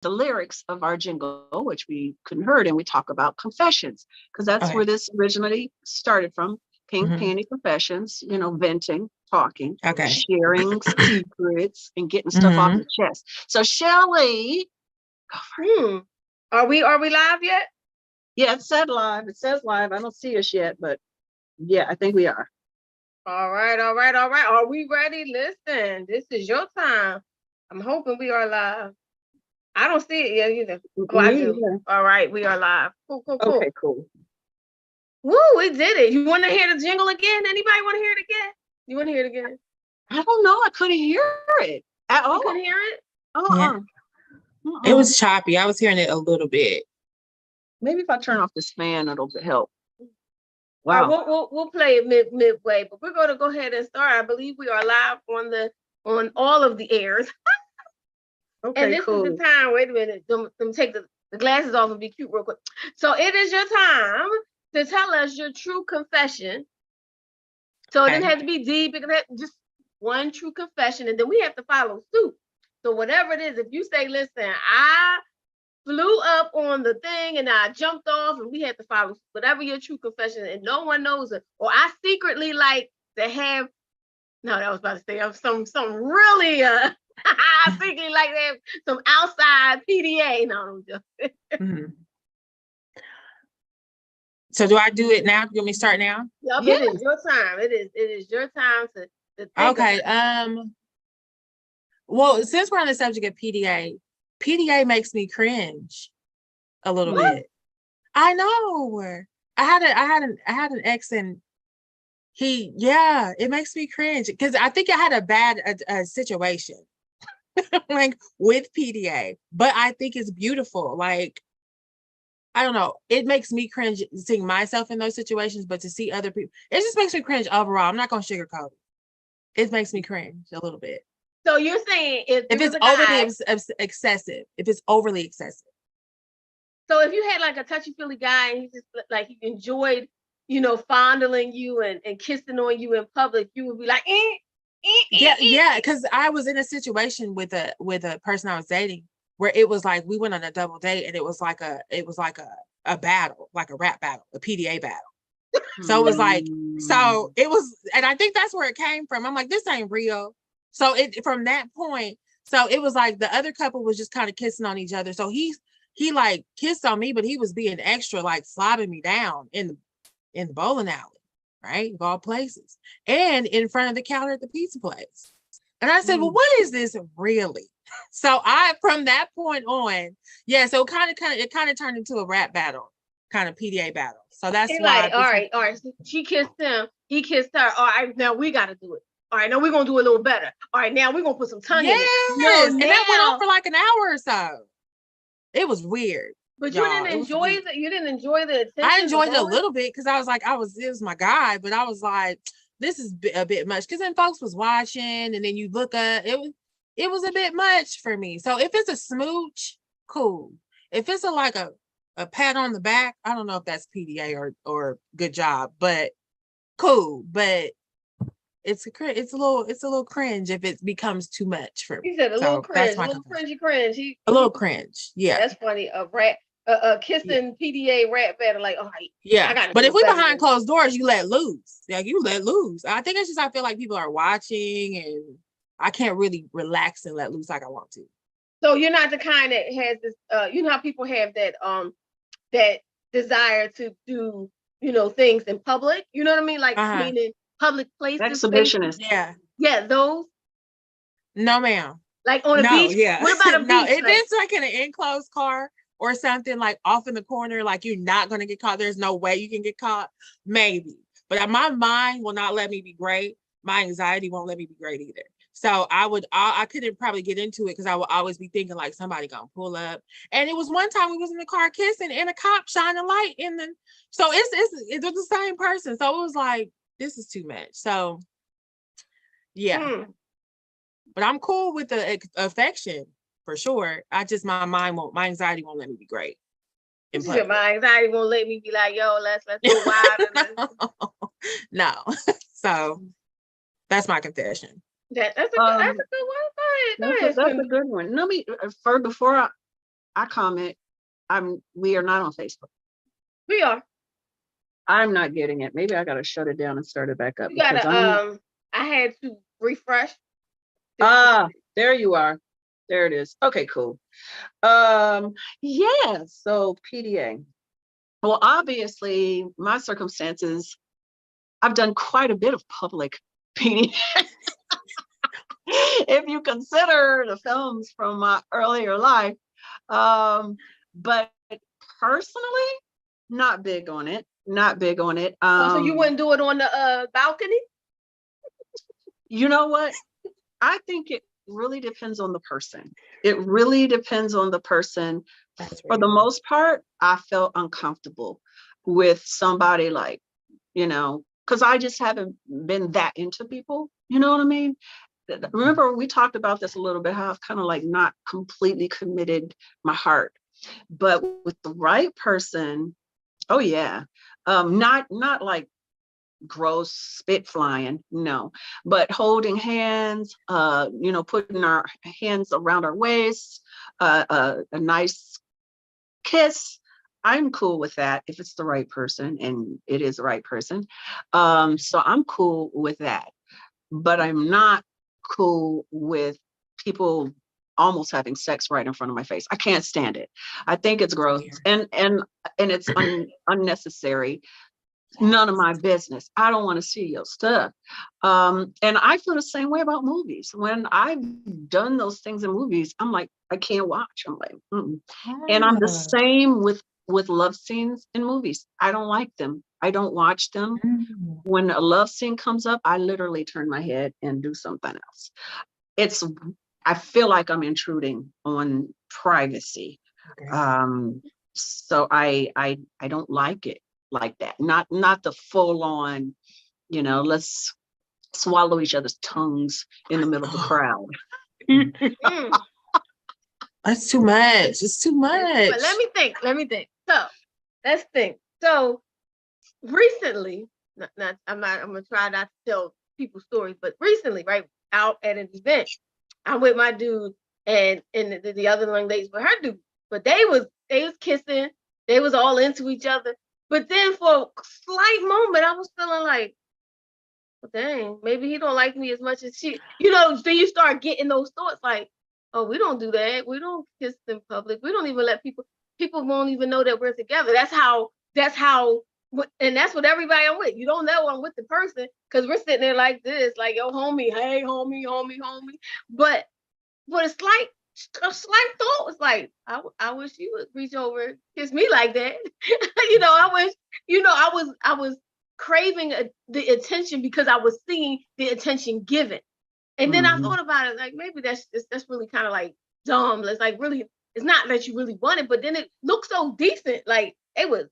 the lyrics of our jingle, which we couldn't heard, and we talk about confessions, because that's Okay. where this originally started from. Pink Hmm. Panty Confessions, venting, talking, Okay. sharing secrets, and getting stuff off Hmm. your chest. So Shelly, go for it. Hmm. Are we live yet? Yeah, it said live. It says live. I don't see us yet, but yeah, I think we are. All right. Are we ready? Listen, this is your time. I'm hoping we are live. I don't see it yet either. Oh, I Me do. either. All right, we are live. Cool. Okay, cool. Woo, we did it. You want to hear the jingle again? Anybody want to hear it again? You want to hear it again? I don't know. I couldn't hear it at all. You couldn't hear it? Yeah. It was choppy. I was hearing it a little bit. Maybe if I turn off this fan, it'll help. Wow. Wow. We'll play it midway, but we're going to go ahead and start. I believe we are live on all of the airs. Okay, and this cool. is the time. Wait a minute. Them take the glasses off and be cute real quick. So it is your time to tell us your true confession. So it doesn't have to be deep. It can have just one true confession, and then we have to follow suit. So whatever it is, if you say, listen, I flew up on the thing and I jumped off, and we had to follow whatever your true confession, and no one knows it, or I secretly like to have, no, that was about to say some really I secretly like to have some outside PDA. No, I'm just Mm-hmm. So do I do it now? Do you want me to start now? Yep, yeah. It is your time. It is your time to think. Okay. Well, since we're on the subject of PDA makes me cringe a little bit. I know. I had an ex, and it makes me cringe because I think I had a bad situation like with PDA, but I think it's beautiful. Like, I don't know. It makes me cringe seeing myself in those situations, but to see other people, it just makes me cringe overall. I'm not going to sugarcoat it. It makes me cringe a little bit. So you're saying if it's overly excessive, if it's overly excessive. So if you had like a touchy-feely guy and he just like he enjoyed, fondling you and kissing on you in public, you would be like, yeah, because I was in a situation with a person I was dating where it was like we went on a double date, and it was like a battle, like a rap battle, a PDA battle. So it was like, and I think that's where it came from. I'm like, this ain't real. So from that point, so it was like the other couple was just kind of kissing on each other. So he like kissed on me, but he was being extra, like slobbing me down in the bowling alley, right? Of all places, and in front of the counter at the pizza place. And I said, well, what is this really? So from that point on, so it kind of turned into a rap battle, kind of PDA battle. So that's why. Like, all right. She kissed him, he kissed her. All right, now we got to do it. All right, now we're gonna do it a little better. All right, now we're gonna put some tongue in it. No, and that went on for like an hour or so. It was weird. But you didn't enjoy it. You didn't enjoy the attention. I enjoyed it a little bit because I was like, it was my guy, but I was like, this is a bit much. Because then folks was watching, and then you look up, it was a bit much for me. So if it's a smooch, cool. If it's a pat on the back, I don't know if that's PDA or good job, but cool. But it's a little cringe if it becomes too much for me. He said a little cringe, a little cringe. A little cringe. Yeah, that's funny. Kissing PDA rap battle, like, all right. Yeah, but if we behind closed doors, you let loose. Like, you let loose. I think it's just I feel like people are watching, and I can't really relax and let loose like I want to. So you're not the kind that has this. You know how people have that desire to do things in public. You know what I mean? Like meaning public places. Exhibitionist. Yeah, those. No, ma'am. Like on a beach. Yeah. What about a beach? No, if it's like in an enclosed car or something, like off in the corner, like you're not going to get caught. There's no way you can get caught. Maybe. But my mind will not let me be great. My anxiety won't let me be great either. So I couldn't probably get into it because I would always be thinking like somebody going to pull up. And it was one time we was in the car kissing and a cop shining light in the, so it was the same person. So it was like, this is too much. So yeah. But I'm cool with the affection for sure. I just, my anxiety won't let me be great. My anxiety won't let me be like, yo, let's go wild. No. So that's my confession. That's a good one. Go ahead. That's a good one. Before I comment. We are not on Facebook. We are. I'm not getting it. Maybe I gotta shut it down and start it back up You because gotta I had to refresh. there you are. There it is. Okay, cool. Yeah, so PDA. Well, obviously, my circumstances, I've done quite a bit of public PDA. If you consider the films from my earlier life. But personally, not big on it. Not big on it. So you wouldn't do it on the balcony? You know what? I think it really depends on the person. It really depends on the person. For the most part, I felt uncomfortable with somebody like, because I just haven't been that into people. You know what I mean? Remember, we talked about this a little bit, how I've kind of like not completely committed my heart. But with the right person, oh yeah. Not like gross spit flying, no, but holding hands, putting our hands around our waist, a nice kiss. I'm cool with that if it's the right person, and it is the right person. So I'm cool with that, but I'm not cool with people almost having sex right in front of my face. I can't stand it. I think it's gross and it's unnecessary. None of my business. I don't want to see your stuff. And I feel the same way about movies. When I've done those things in movies, I'm like, I can't watch. I'm like, mm-mm. And I'm the same with love scenes in movies. I don't like them. I don't watch them. When a love scene comes up, I literally turn my head and do something else. I feel like I'm intruding on privacy. So I don't like it like that. Not the full on, let's swallow each other's tongues in the middle of the crowd. That's too much. It's too much. But let me think. So let's think. So recently, I'm gonna try not to tell people stories, but recently, right, out at an event, I'm with my dude and the other young ladies with her dude, but they was kissing, they was all into each other. But then for a slight moment, I was feeling like, well, dang, maybe he don't like me as much as she, then you start getting those thoughts like, oh, we don't do that. We don't kiss in public. We don't even let people won't even know that we're together. That's how, and that's what everybody I'm with. You don't know I'm with the person because we're sitting there like this, like, yo, homie, hey, homie. But a slight thought was like, I wish you would reach over and kiss me like that. I wish, I was craving the attention because I was seeing the attention given. And then I thought about it, like, maybe that's really kind of like dumb. It's like, really, it's not that you really want it, but then it looks so decent. Like they was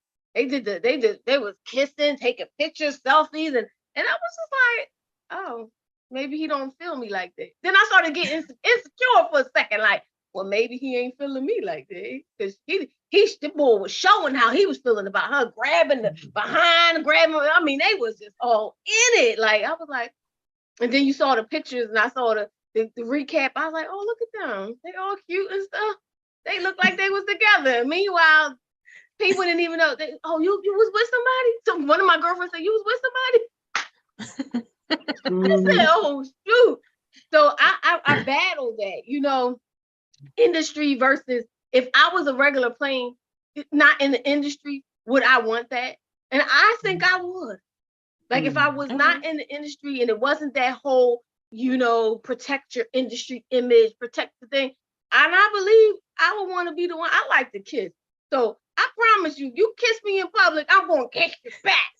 kissing, taking pictures, selfies, and I was just like, oh, maybe he don't feel me like that. Then I started getting insecure for a second, like, well, maybe he ain't feeling me like that. Because the boy was showing how he was feeling about her, grabbing the behind, I mean, they was just all in it. Like, I was like, and then you saw the pictures and I saw the recap. I was like, oh, look at them. They all cute and stuff. They look like they was together. Meanwhile, people didn't even know. Oh, you was with somebody? So one of my girlfriends said, you was with somebody? I said, oh, shoot. So I battled that, industry versus if I was a regular playing, not in the industry, would I want that? And I think I would. Like if I was not in the industry and it wasn't that whole, protect your industry image, protect the thing. And I believe I would want to be the one. I like to kiss. So I promise you kiss me in public, I'm going to kiss you back,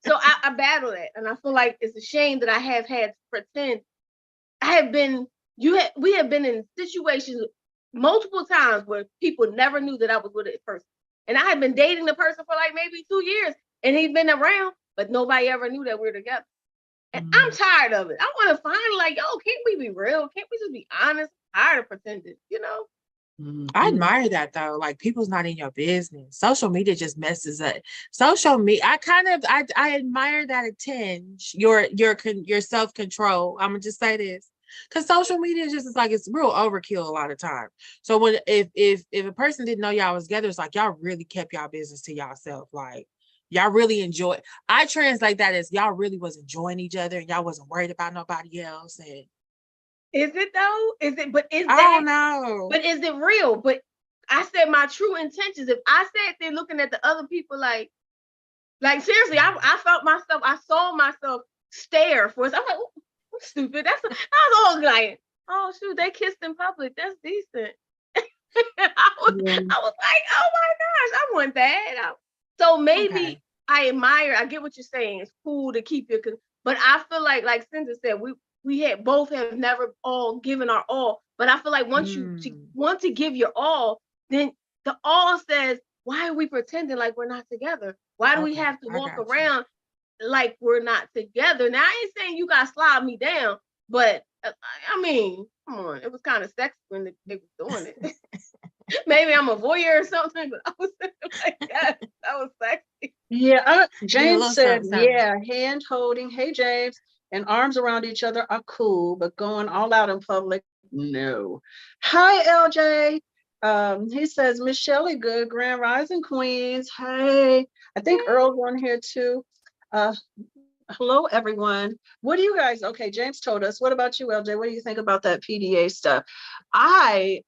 So I battle that. And I feel like it's a shame that I have had to pretend. We have been in situations multiple times where people never knew that I was with a person. And I had been dating the person for like maybe 2 years and he'd been around, but nobody ever knew that we were together. And I'm tired of it. I want to find like, yo, can't we be real? Can't we just be honest? I'm tired of pretending, I admire that though. Like people's not in your business. Social media just messes up. Social media, I admire that a tinge, your self-control. I'm gonna just say this. because social media is just, it's like, it's real overkill a lot of time. So when, if a person didn't know y'all was together, it's like y'all really kept y'all business to yourself. Like y'all really enjoy. I translate that as y'all really was enjoying each other and y'all wasn't worried about nobody else. And Is it though? Is it? But is I that? don't know. But is it real? But I said my true intentions. If I sat there looking at the other people like seriously, I felt myself. I saw myself stare for us. I'm like, I'm stupid. I was all like, oh shoot, they kissed in public. That's decent. I was like, oh my gosh, I want that. So maybe I admire. I get what you're saying. It's cool to keep your, but I feel like Cinda said, we have both have never all given our all. But I feel like once you want to give your all, then the all says, why are we pretending like we're not together? Why do we have to walk around like we're not together? Now I ain't saying you gotta slide me down, but I mean, come on, it was kind of sexy when they were doing it. Maybe I'm a voyeur or something, but I was like, that was sexy. Yeah, James little said, something. yeah, hand holding, hey James, and arms around each other are cool, but going all out in public, no. Hi, LJ. He says, Miss Shelley Good, Grand Rising Queens. Hey, I think Earl's on here too. Hello, everyone. What do you guys, okay, James told us. What about you, LJ? What do you think about that PDA stuff? I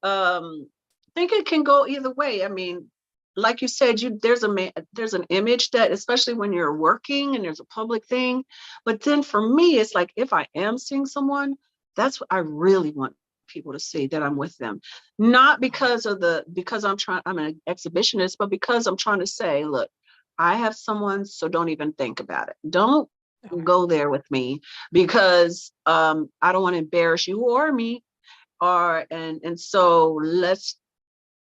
think it can go either way. I mean, like you said, there's an image that, especially when you're working and there's a public thing. But then for me, it's like, if I am seeing someone, that's what I really want people to see, that I'm with them. Not because I'm an exhibitionist, but because I'm trying to say, look, I have someone, so don't even think about it. Don't go there with me, because I don't want to embarrass you or me, and so let's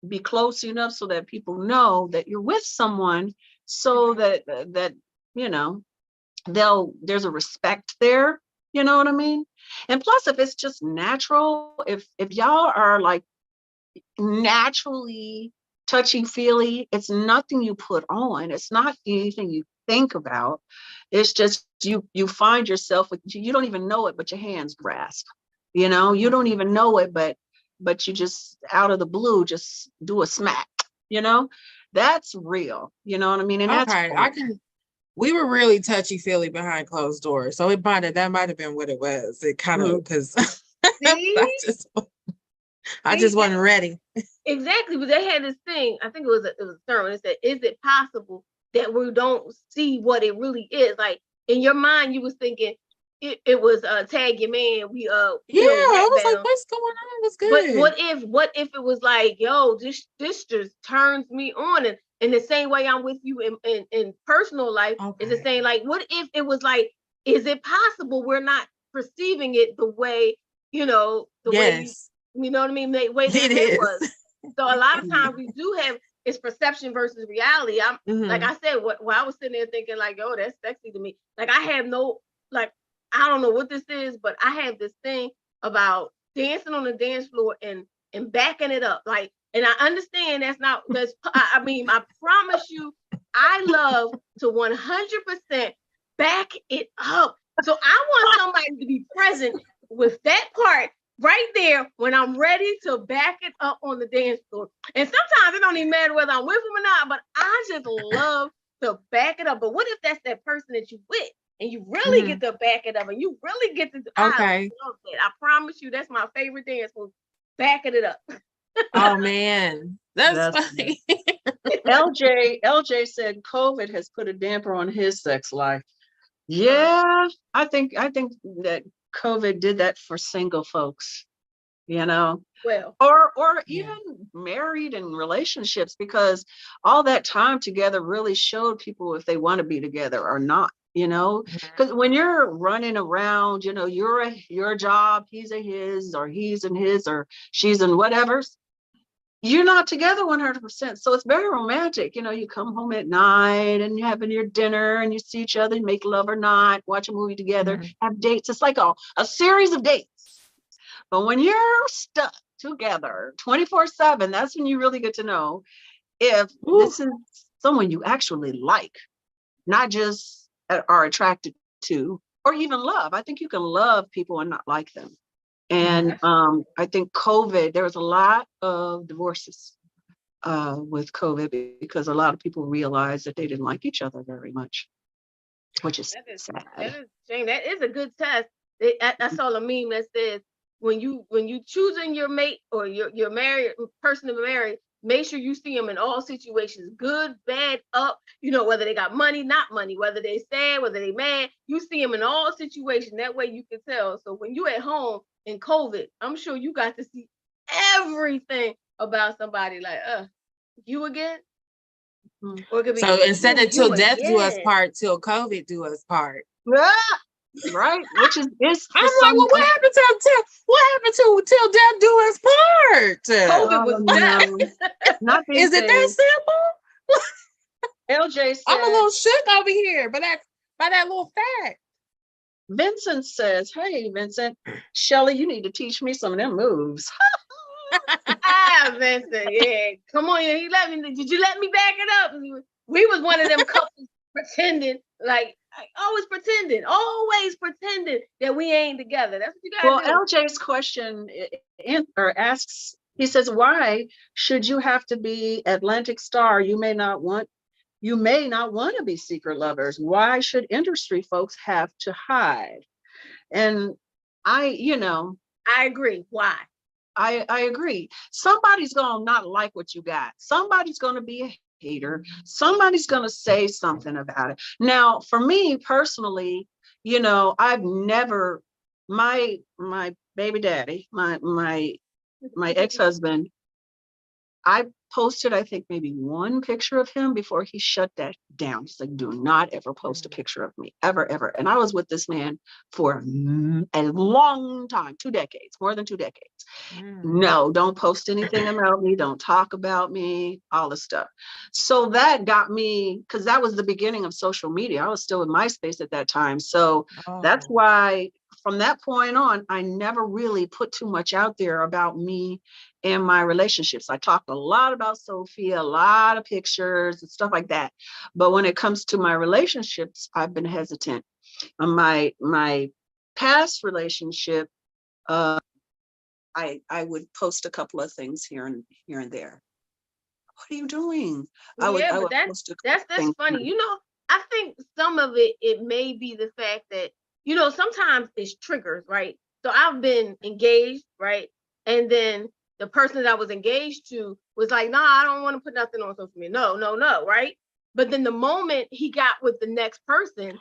be close enough so that people know that you're with someone, so that you know, there's a respect there, you know what I mean? And plus, if it's just natural, if y'all are like naturally touchy-feely, it's nothing you put on, it's not anything you think about, it's just you find yourself with, you don't even know it, but your hands grasp, you know, you don't even know it, but you just out of the blue just do a smack, you know. That's real, you know what I mean? And that's fun. We were really touchy-feely behind closed doors, so that might have been what it was. It kind of, because I just wasn't ready. Exactly, but they had this thing. I think it was a sermon. It said, "Is it possible that we don't see what it really is?" Like in your mind, you was thinking it was tag your man. We I was like, what's going on? What's good? But what if it was like, yo, this just turns me on, and in the same way I'm with you in personal life, is the same. Like, what if it was like, is it possible we're not perceiving it the way, you know, way you know what I mean, the way that it was. So a lot of times we do have, it's perception versus reality. I'm like I said, while I was sitting there thinking like, oh, that's sexy to me. Like I have no, like, I don't know what this is, but I have this thing about dancing on the dance floor and backing it up. Like, and I understand I mean, I promise you, I love to 100% back it up. So I want somebody to be present with that part right there when I'm ready to back it up on the dance floor. And sometimes it don't even matter whether I'm with them or not, but I just love to back it up. But what if that's that person that you with and you really get to back it up and you really get to I promise you, that's my favorite dance move, backing it up. Oh man, that's funny. LJ said COVID has put a damper on his sex life. Yeah, I think that COVID did that for single folks, you know, well, or even married in relationships, because all that time together really showed people if they want to be together or not, you know, because when you're running around, you know, you're your job, he's a his, or he's in his, or she's in whatever's, you're not together 100%. So it's very romantic. You know, you come home at night and you're having your dinner and you see each other, you make love or not, watch a movie together, have dates. It's like a series of dates. But when you're stuck together 24/7, that's when you really get to know if this is someone you actually like, not just are attracted to, or even love. I think you can love people and not like them. And I think COVID, there was a lot of divorces with COVID because a lot of people realized that they didn't like each other very much, which is That is sad. Shane, that is a good test. I saw a meme that says when you choosing your mate or your married person to marry, make sure you see them in all situations, good, bad, up, whether they got money, not money, whether they sad, whether they mad, you see them in all situations. That way you can tell. So when you at home in COVID, I'm sure you got to see everything about somebody like, you again? Or it could be, So instead of till you death do us again. part, till COVID do us part. Right, which is I'm like, well, what happened to till death do us part? COVID was death. Not these Is it that days. simple? LJ said, I'm a little shook over here, by that little fact. Vincent says, hey, Vincent, Shelly, you need to teach me some of them moves. Vincent, yeah. Come on, did you let me back it up? We was one of them couples pretending, like, always pretending that we ain't together. That's what you gotta do. Well, LJ's question asks, he says, why should you have to be Atlantic Star? You may not want to be secret lovers. Why should industry folks have to hide? And I agree. Why? I agree. Somebody's gonna not like what you got. Somebody's gonna be a hater. Somebody's gonna say something about it. Now, for me personally, I've never, my baby daddy, my ex-husband, I posted, I think, maybe one picture of him before he shut that down. He's like, do not ever post a picture of me, ever, ever. And I was with this man for a long time, 2 decades, more than 2 decades. No, don't post anything about me. Don't talk about me, all this stuff. So that got me, because that was the beginning of social media. I was still in MySpace at that time. So that's why from that point on, I never really put too much out there about me and my relationships. I talked a lot about Sophia, a lot of pictures and stuff like that. But when it comes to my relationships, I've been hesitant. My past relationship, I would post a couple of things here and there. What are you doing? I would post that's funny. I think some of it may be the fact that, sometimes it's triggers, right? So I've been engaged, right? And then the person that I was engaged to was like, nah, I don't want to put nothing on social media. No, right? But then the moment he got with the next person,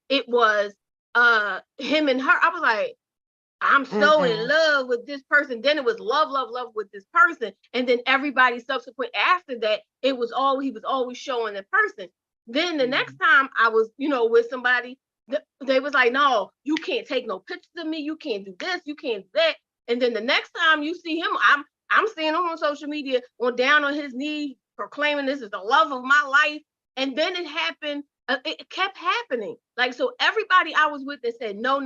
it was him and her. I was like, I'm so in love with this person. Then it was love with this person. And then everybody subsequent after that, he was always showing the person. Then the next time I was, with somebody, they was like, no, you can't take no pictures of me. You can't do this. You can't do that. And then the next time you see him, I'm seeing him on social media down on his knee, proclaiming this is the love of my life. And then it happened. It kept happening. Like, so everybody I was with that said, no.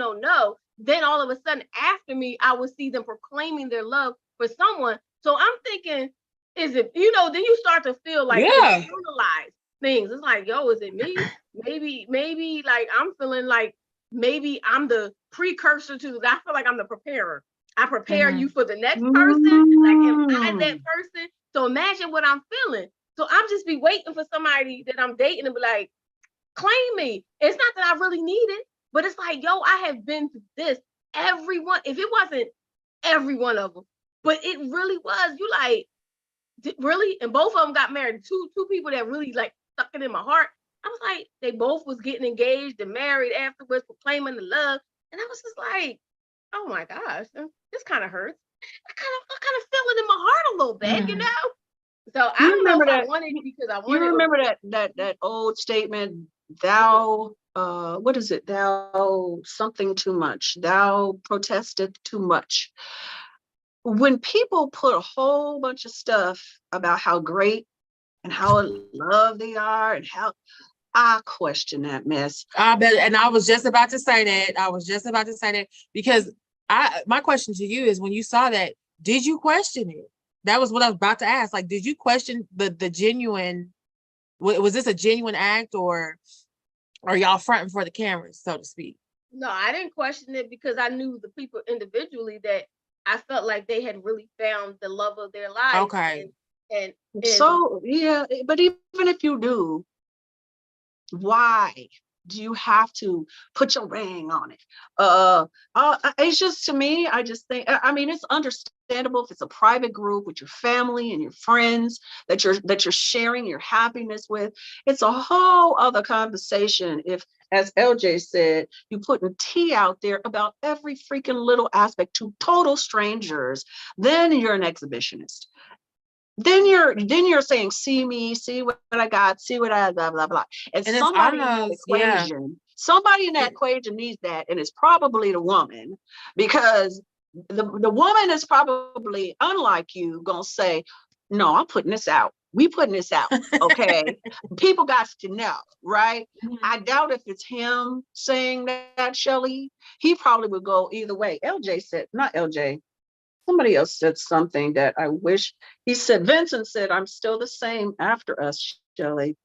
Then all of a sudden after me, I would see them proclaiming their love for someone. So I'm thinking, is it, then you start to feel like internalize things. It's like, yo, is it me? Maybe like I'm feeling like maybe I'm the precursor to, I feel like I'm the preparer. I prepare you for the next person. Like, am I that person? So imagine what I'm feeling. So I'm just be waiting for somebody that I'm dating to be like, claim me. It's not that I really need it, but it's like, yo, I have been through this. Everyone, if it wasn't every one of them, but it really was, you like, really? And both of them got married. Two people that really like stuck it in my heart. I was like, they both was getting engaged and married afterwards, proclaiming the love. And I was just like, oh my gosh, this kind of hurts. I kind of feel it in my heart a little bit, So I don't know if I wanted it because I wanted. You remember that old statement, thou, what is it? Thou something too much. Thou protested too much. When people put a whole bunch of stuff about how great and how in love they are and how, I question that mess. I bet, and I was just about to say that. Because my question to you is, when you saw that, did you question it? That was what I was about to ask. Like, did you question the genuine, was this a genuine act, or are y'all fronting for the cameras, so to speak? No, I didn't question it because I knew the people individually that I felt like they had really found the love of their life. Okay. And So yeah, but even if you do, why do you have to put your ring on it? It's just, to me, I just think, I mean, it's understandable if it's a private group with your family and your friends that you're sharing your happiness with. It's a whole other conversation if, as LJ said, you putting tea out there about every freaking little aspect to total strangers. Then you're an exhibitionist. Then you're saying, see me, see what I got, see what I blah blah blah. And And it's somebody in that almost, yeah. equation, somebody in that equation needs that, and it's probably the woman, because the woman is probably, unlike you, gonna say, no, I'm putting this out. We putting this out, okay? People got to know, right? I doubt if it's him saying that, Shelly. He probably would go either way. LJ said, not LJ. Somebody else said something that I wish. He said, Vincent said, I'm still the same after us, Shelly.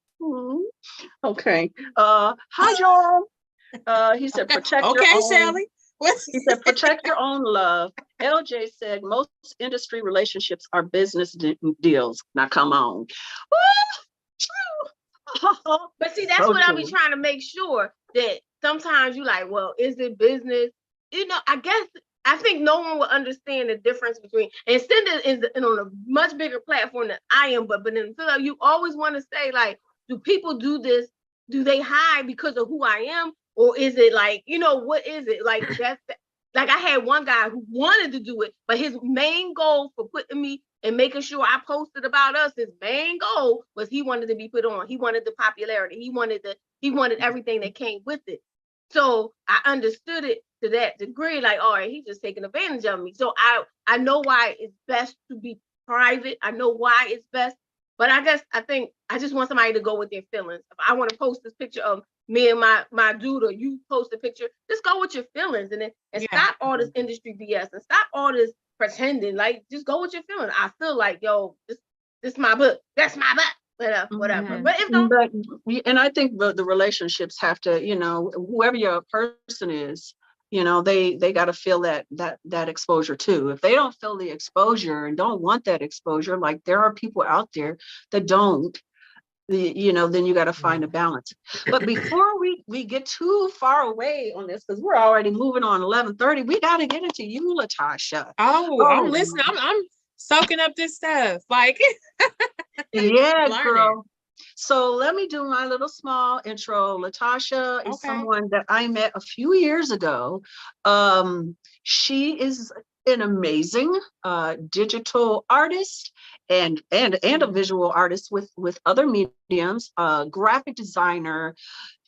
Okay. Hi, Joel. He said, protect your Okay, own. Shelly. He said, protect your own love. LJ said, most industry relationships are business deals. Now, come on. True. But see, that's So what I be true. trying to make sure, that sometimes you like, well, is it business? You know, I think no one will understand the difference between, and Cinda is on a much bigger platform than I am, but in Philip, you always want to say, like, do people do this? Do they hide because of who I am? Or is it like, you know, what is it? Like, that's like, I had one guy who wanted to do it, but his main goal for putting me and making sure I posted about us, his main goal was he wanted to be put on. He wanted the popularity. He wanted everything that came with it. So I understood it to that degree, like, all right, he's just taking advantage of me. So I know why it's best to be private. I know why it's best, but I think I just want somebody to go with their feelings. If I want to post this picture of me and my dude, or you post a picture, just go with your feelings, and stop all this industry BS, and stop all this pretending. Like, just go with your feelings. I feel like, yo, this my book. That's my book. Whatever. But if not, and I think the relationships have to, you know, whoever your person is, you know, they got to feel that exposure too. If they don't feel the exposure and don't want that exposure, like there are people out there that don't, you know, then you got to find a balance. But before we get too far away on this, because we're already moving on 11:30, we got to get into you, LaTosha. Oh, I'm listening. I'm soaking up this stuff. Like, yeah, girl. So let me do my little small intro. LaTosha is someone that I met a few years ago. She is an amazing digital artist and a visual artist with other mediums, graphic designer.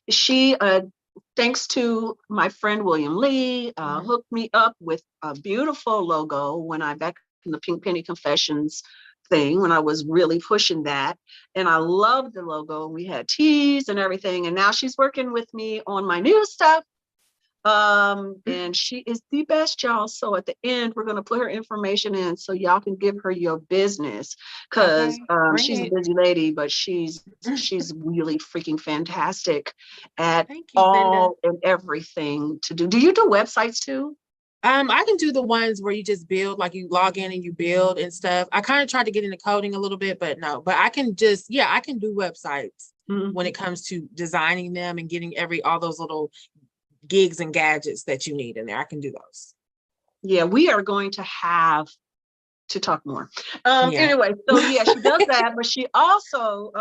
She thanks to my friend William Lee, hooked me up with a beautiful logo when I back in the Pink Penny Confessions thing, when I was really pushing that. And I loved the logo. We had teas and everything. And now she's working with me on my new stuff. And she is the best, y'all. So at the end, we're going to put her information in so y'all can give her your business, because she's a busy lady, but she's really freaking fantastic at all and everything to do. Do you do websites too? I can do the ones where you just build, like you log in and you build and stuff. I kind of tried to get into coding a little bit, but no, but I can just, I can do websites when it comes to designing them and getting all those little gigs and gadgets that you need in there. I can do those. Yeah, we are going to have to talk more. Anyway, so she does that, but she also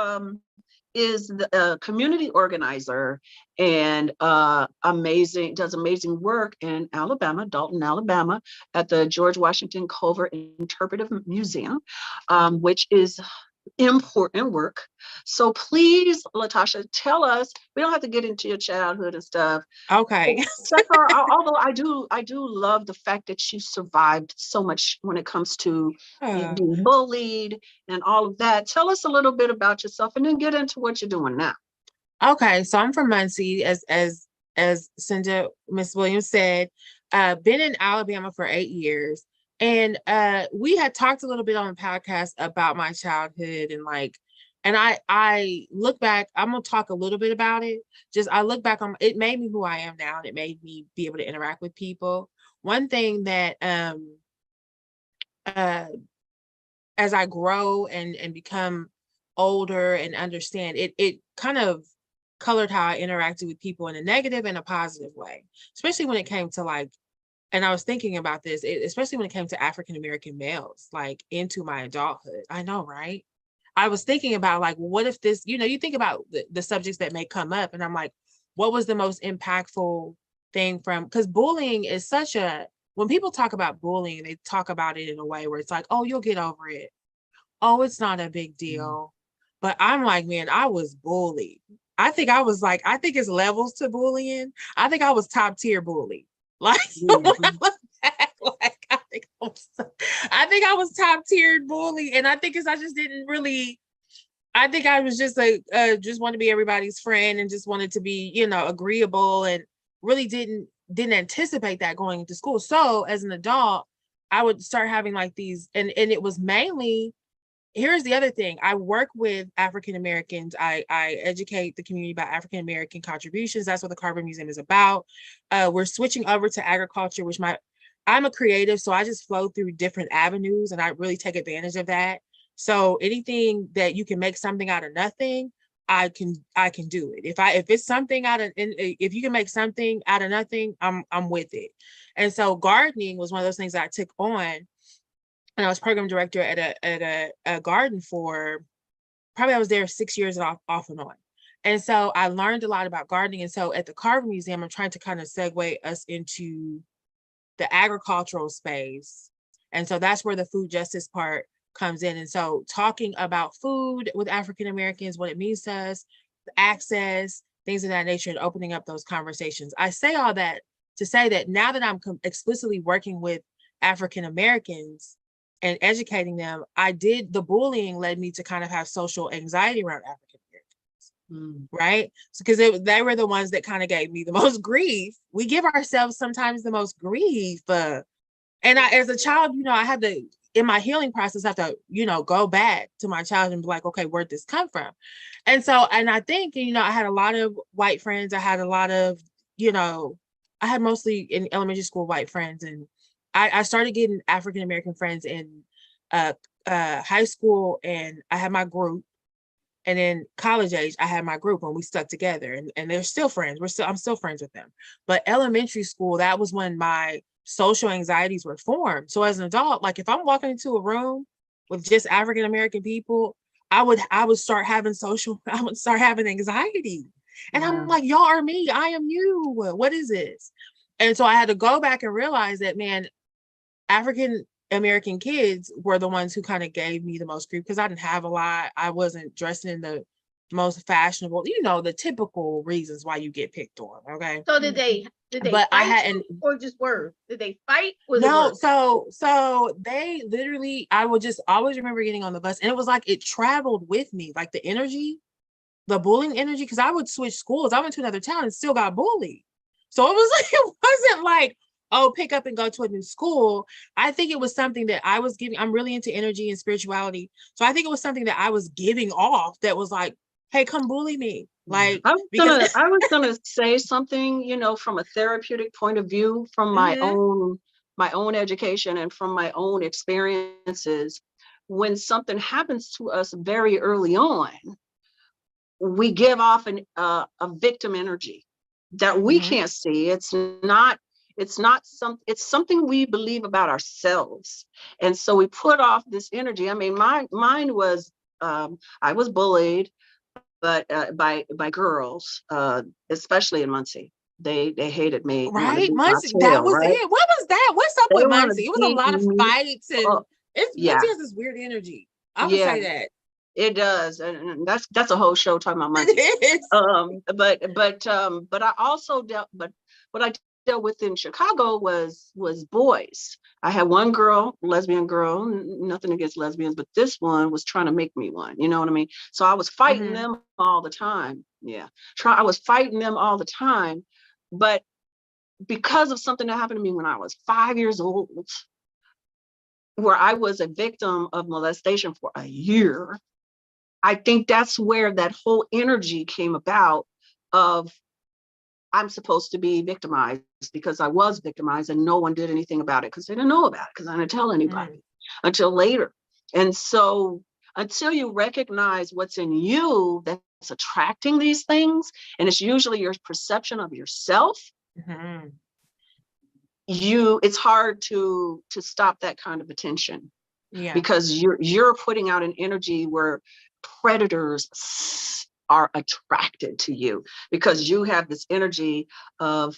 is the community organizer and does amazing work in Alabama, Dalton, Alabama, at the George Washington Culver Interpretive Museum, which is important work. So please, LaTosha, tell us. We don't have to get into your childhood and stuff. Okay. Except for, although I do love the fact that you survived so much when it comes to being bullied and all of that. Tell us a little bit about yourself, and then get into what you're doing now. Okay, so I'm from Muncie, as Cinda, Miss Williams said. Been in Alabama for 8 years. And we had talked a little bit on the podcast about my childhood, and I look back. I'm gonna talk a little bit about it. I look back on it, made me who I am now, and it made me be able to interact with people. One thing that as I grow and become older and understand, it kind of colored how I interacted with people in a negative and a positive way, especially when it came to like, and I was thinking about this, especially when it came to African American males, like into my adulthood. I know, right? I was thinking about like, what if this, you think about the subjects that may come up, and I'm like, what was the most impactful thing from, because bullying is such a, when people talk about bullying, they talk about it in a way where it's like, oh, you'll get over it. Oh, it's not a big deal. But I'm like, man, I was bullied. I think it's levels to bullying. I think I was top tier bully. Like, when I look back, like I think I was top tiered bully. And I think I just didn't really, I think I was just like, just want to be everybody's friend and just wanted to be, agreeable, and really didn't anticipate that going into school. So as an adult, I would start having like these, and it was mainly, here's the other thing. I work with African Americans. I educate the community about African American contributions. That's what the Carver Museum is about. We're switching over to agriculture, which I'm a creative, so I just flow through different avenues, and I really take advantage of that. So anything that you can make something out of nothing, I can do it. If it's something if you can make something out of nothing, I'm with it. And so gardening was one of those things that I took on. And I was program director at a garden for probably, I was there 6 years off and on. And so I learned a lot about gardening. And so at the Carver Museum, I'm trying to kind of segue us into the agricultural space. And so that's where the food justice part comes in. And so talking about food with African Americans, what it means to us, access, things of that nature, and opening up those conversations. I say all that to say that now that I'm explicitly working with African Americans and educating them, the bullying led me to kind of have social anxiety around African Americans, right? So, because they were the ones that kind of gave me the most grief. We give ourselves sometimes the most grief. And as a child, I had to, in my healing process, have to, go back to my childhood and be like, okay, where'd this come from? And so, and I think, I had a lot of white friends. I had a lot of, I had mostly in elementary school white friends, and I started getting African American friends in high school, and I had my group, and then college age I had my group, and we stuck together, and they're still friends. I'm still friends with them. But elementary school, that was when my social anxieties were formed. So as an adult, like if I'm walking into a room with just African American people, I would start having anxiety, and I'm like, y'all are me, I am you. What is this? And so I had to go back and realize that, man, African American kids were the ones who kind of gave me the most grief, because I didn't have a lot. I wasn't dressing in the most fashionable, the typical reasons why you get picked on. Okay. So did they but fight, I hadn't, or just words? Did they fight? No, so they literally, I would just always remember getting on the bus, and it was like it traveled with me, like the energy, the bullying energy, because I would switch schools. I went to another town and still got bullied. So it was like, it wasn't like, oh, pick up and go to a new school. I think it was something that I was giving. I'm really into energy and spirituality. So I think it was something that I was giving off that was like, hey, come bully me. Like, I was gonna say something, from a therapeutic point of view, from my own education and from my own experiences. When something happens to us very early on, we give off a victim energy that we can't see. It's something we believe about ourselves. And so we put off this energy. I mean, mine was, I was bullied, but by girls, especially in Muncie. They hated me. Right, Muncie, that was it. What was that? What's up with Muncie? It was a lot of fights, and Muncie has this weird energy. I would say that. It does, and that's a whole show talking about Muncie. But I also what I dealt with in Chicago was boys. I had one girl, lesbian girl, nothing against lesbians, but this one was trying to make me one. You know what I mean? So I was fighting them all the time. I was fighting them all the time, but because of something that happened to me when I was 5 years old, where I was a victim of molestation for a year, I think that's where that whole energy came about of, I'm supposed to be victimized because I was victimized and no one did anything about it because they didn't know about it because I didn't tell anybody. until later. And so until you recognize what's in you that's attracting these things, and it's usually your perception of yourself, Mm-hmm. it's hard to stop that kind of attention. Yeah. Because you're putting out an energy where predators are attracted to you, because you have this energy of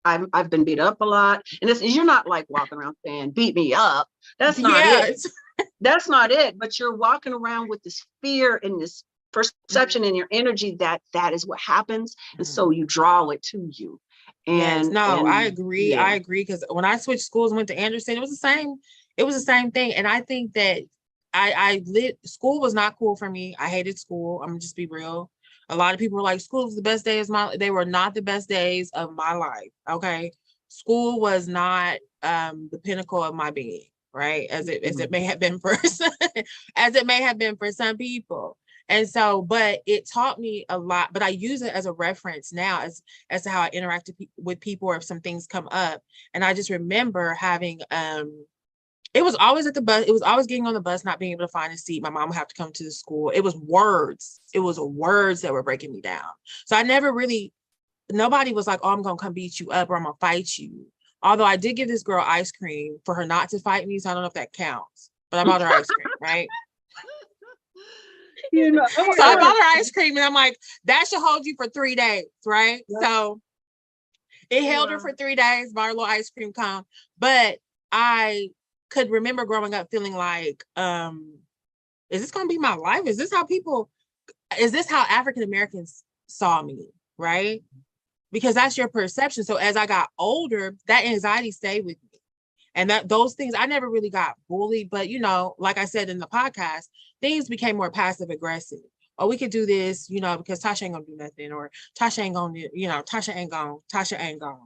I've been beat up a lot. And you're not like walking around saying, beat me up. That's not it. That's not it. But you're walking around with this fear and this perception in your energy that is what happens. And so you draw it to you. And I agree. Yeah. I agree. Because when I switched schools and went to Anderson, it was the same thing. And I think that school was not cool for me. I hated school. I'm gonna just be real. A lot of people were like, school was the best days they were not the best days of my life. Okay. School was not the pinnacle of my being, right? As it may have been for some people. And so, but it taught me a lot, but I use it as a reference now as to how I interact with people, or if some things come up. And I just remember having, it was always at the bus. It was always getting on the bus, not being able to find a seat. My mom would have to come to the school. It was words. It was words that were breaking me down. So I never really, nobody was like, oh, I'm going to come beat you up or I'm going to fight you. Although I did give this girl ice cream for her not to fight me. So I don't know if that counts, but I bought her ice cream, right? So I bought her ice cream and I'm like, that should hold you for 3 days, right? Yep. So it held her for 3 days, bought her a little ice cream cone. But I could remember growing up feeling like, is this going to be my life? Is this how African Americans saw me, right? Because that's your perception. So as I got older, that anxiety stayed with me. And those things, I never really got bullied, but like I said in the podcast, things became more passive aggressive. Oh, we could do this, because Tasha ain't gonna do nothing, or Tasha ain't gonna, Tasha ain't gonna,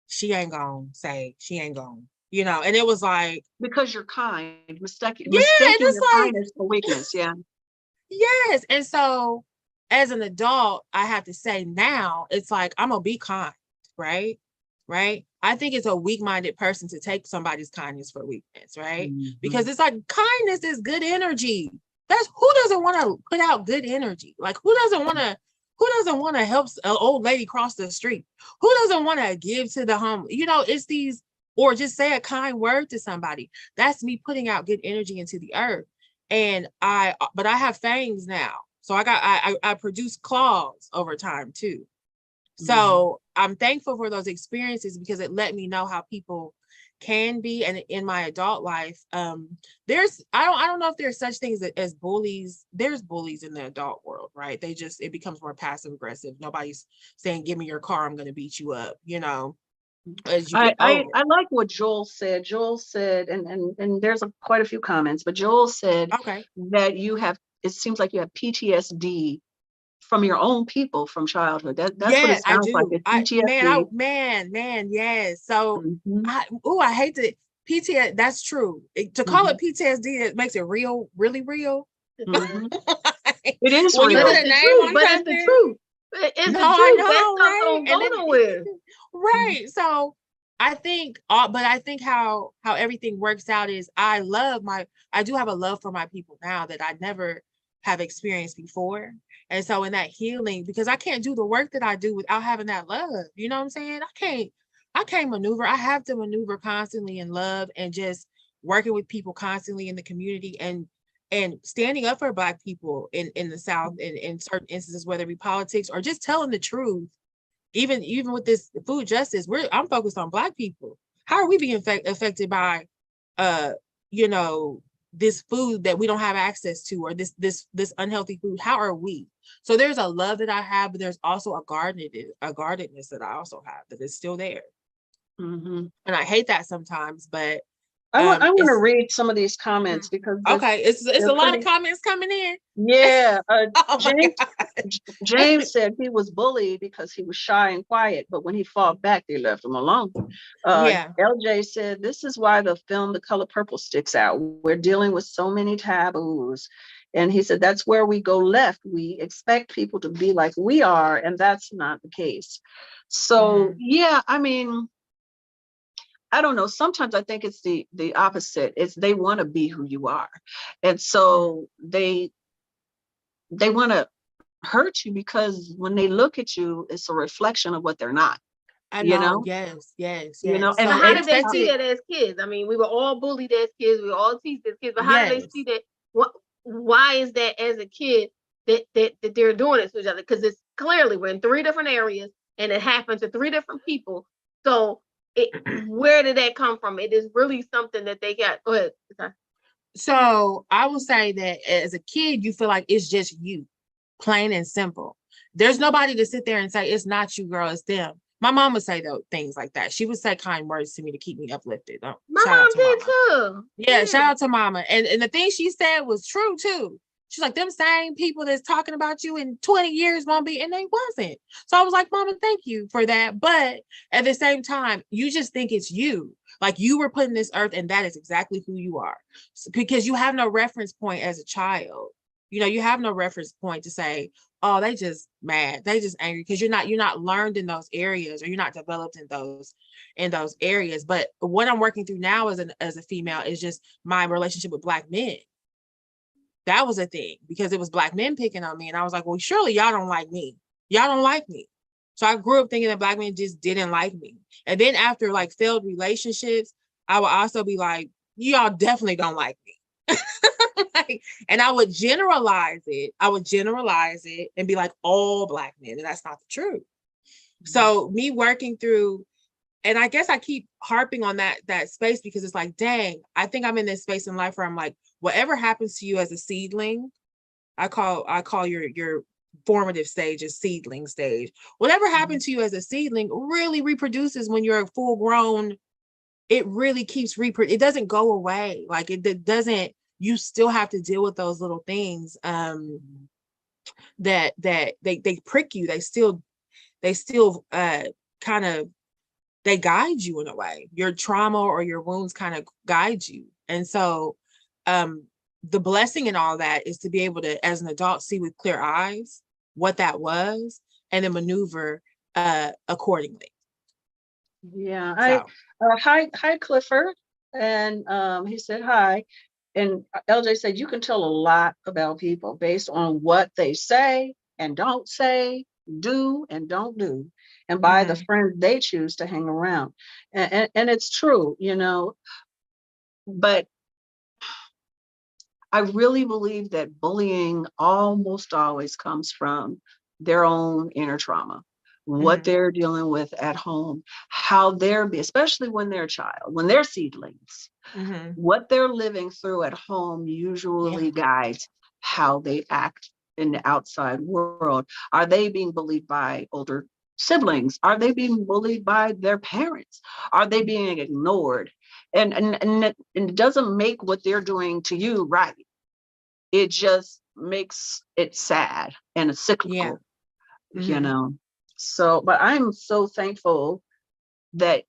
she ain't gonna say, she ain't gonna, and it was like, because you're kind, mistaking your kindness for weakness. Yeah. Yes. And so as an adult, I have to say now, it's like, I'm gonna be kind, right? Right. I think it's a weak-minded person to take somebody's kindness for weakness, right? Mm-hmm. Because it's like, kindness is good energy. Who doesn't want to put out good energy? Like, who doesn't want to help an old lady cross the street? Who doesn't want to give to the homeless? It's these, or just say a kind word to somebody. That's me putting out good energy into the earth. And but I have fangs now. So I produce claws over time too. So I'm thankful for those experiences because it let me know how people can be. And in my adult life, I don't know if there's such things as bullies. There's bullies in the adult world, right? It becomes more passive aggressive. Nobody's saying, give me your car, I'm going to beat you up, As you I like what Joel said. Joel said, and there's quite a few comments, but Joel said that it seans like you have PTSD from your own people from childhood. That's what it sounds like. It's PTSD. Man, yes. So I hate to PTSD. That's true. To call it PTSD, it makes it real, really real. Mm-hmm. It is real. But it's the truth. It's the truth. I know, right? Right. So I think, how everything works out is I do have a love for my people now that I never have experienced before. And so in that healing, because I can't do the work that I do without having that love, you know what I'm saying? I can't maneuver. I have to maneuver constantly in love and just working with people constantly in the community and standing up for Black people in the South in certain instances, whether it be politics or just telling the truth. Even with this food justice, I'm focused on Black people. How are we being affected by, this food that we don't have access to, or this unhealthy food? How are we? So there's a love that I have, but there's also a guardedness that I also have that is still there. Mm-hmm. And I hate that sometimes, but I want to read some of these comments because it's a lot of comments coming in. Yeah. James said he was bullied because he was shy and quiet, but when he fought back, they left him alone. LJ said, this is why the film The Color Purple sticks out. We're dealing with so many taboos. And he said, that's where we go left. We expect people to be like we are, and that's not the case. So, I mean, I don't know, sometimes I think it's the opposite. It's they want to be who you are. And so they want to hurt you because when they look at you, it's a reflection of what they're not, I you know. know, Yes, yes, you know, yes. and But So how it, did they see especially, that as kids? I mean, we were all bullied as kids. We were all teased as kids. But how do they yes. see that? What? Why is that as a kid that they're doing it to each other? Because it's clearly we're in 3 different areas, and it happened to 3 different people. So, where did that come from? It is really something that they got. Go ahead. Sorry. So I will say that as a kid, you feel like it's just you, plain and simple. There's nobody to sit there and say, it's not you, girl, it's them. My mom would say those things like that. She would say kind words to me to keep me uplifted. My Shout out mom to did mama. too. Yeah, shout out to mama. And the thing she said was true too. She's like, them same people that's talking about you in 20 years won't be, and they wasn't. So I was like, Mama, thank you for that. But at the same time, you just think it's you. Like you were put in this earth, and that is exactly who you are. Because you have no reference point as a child. You know, you have no reference point to say, oh, they just mad, they just angry, because you're not learned in those areas, or you're not developed in those areas. But what I'm working through now as a female is just my relationship with Black men. That was a thing because it was Black men picking on me, and I was like, well, surely y'all don't like me. Y'all don't like me. So I grew up thinking that Black men just didn't like me. And then after like failed relationships, I would also be like, y'all definitely don't like me. Like, and I would generalize it. And be like, all Black men, and that's not the truth. So me working through, and I guess I keep harping on that space because it's like, dang, I think I'm in this space in life where I'm like, whatever happens to you as a seedling, I call your formative stage a seedling stage. Whatever happened to you as a seedling really reproduces when you're full grown. It really keeps it doesn't go away. Like it doesn't, you still have to deal with those little things that they prick you. They still kind of, they guide you in a way. Your trauma or your wounds kind of guide you. And so the blessing in all that is to be able to, as an adult, see with clear eyes what that was and then maneuver accordingly. Yeah. So Hi, Clifford. And he said hi. And LJ said, you can tell a lot about people based on what they say and don't say, do and don't do, and by the friends they choose to hang around. And it's true, you know, but I really believe that bullying almost always comes from their own inner trauma, what they're dealing with at home, how especially when they're a child, when they're seedlings, what they're living through at home usually guides how they act in the outside world. Are they being bullied by older siblings? Are they being bullied by their parents? Are they being ignored? And it doesn't make what they're doing to you right. It just makes it sad and it's cyclical, you know. So, but I'm so thankful that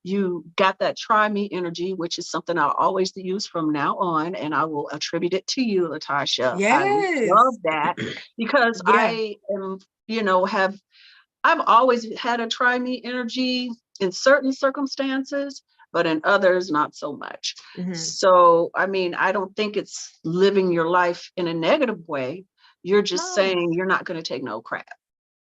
you got that try me energy, which is something I'll always use from now on, and I will attribute it to you, Latasha. I love that because I am, you know, I've always had a try me energy in certain circumstances, but in others, not so much. So, I mean, I don't think it's living your life in a negative way. You're just saying you're not going to take no crap.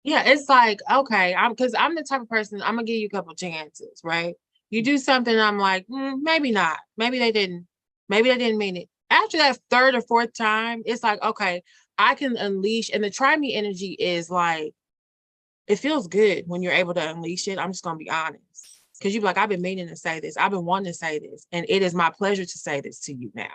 Yeah, it's like, okay, because I'm the type of person, I'm gonna give you a couple chances, right? You do something, I'm like, maybe not. Maybe they didn't mean it. After that 3rd or 4th time, it's like, okay, I can unleash, and the try me energy is like, it feels good when you're able to unleash it. I'm just gonna be honest. Because you're like, I've been meaning to say this. I've been wanting to say this. And it is my pleasure to say this to you now.